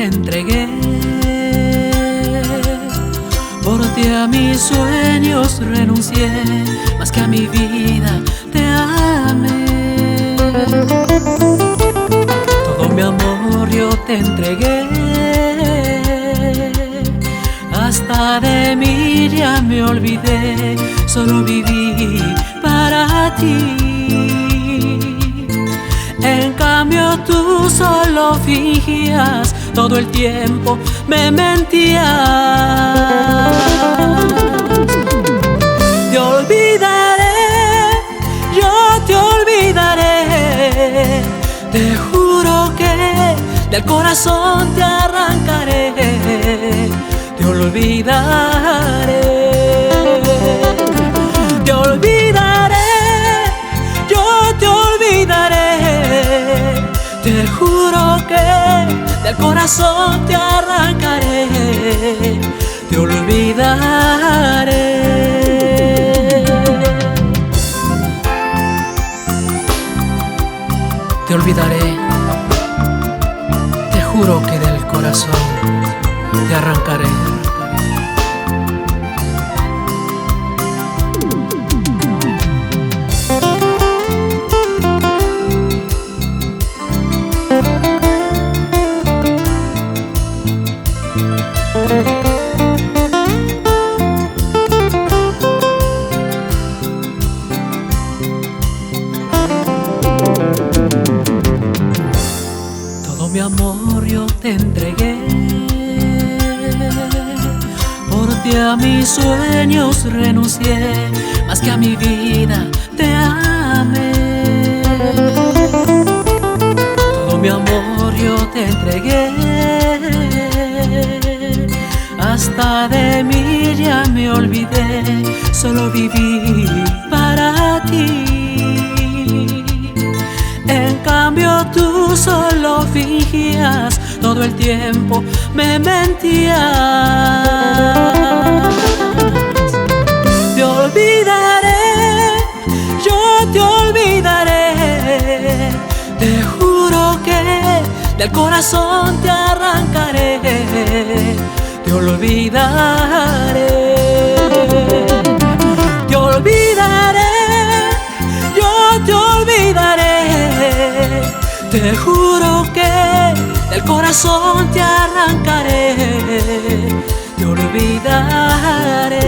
te entregué, por ti a mis sueños renuncié, más que a mi vida te amé. Todo mi amor yo te entregué, hasta de mí ya me olvidé, solo viví para ti. En cambio tú solo fingías, todo el tiempo me mentías. Te olvidaré, yo te olvidaré, te juro que del corazón te arrancaré. Te olvidaré, te olvidaré, yo te olvidaré, te juro que del corazón te arrancaré, te olvidaré. Te olvidaré, te juro que del corazón te arrancaré. Todo mi amor yo te entregué, por ti a mis sueños renuncié, más que a mi vida te amé. Todo mi amor yo te entregué, hasta de mí ya me olvidé, solo viví para ti. En cambio tú solo fingías, todo el tiempo me mentías. Te olvidaré, yo te olvidaré, te juro que del corazón te arrancaré. Te olvidaré, te olvidaré, yo te olvidaré, te juro que del corazón te arrancaré, te olvidaré.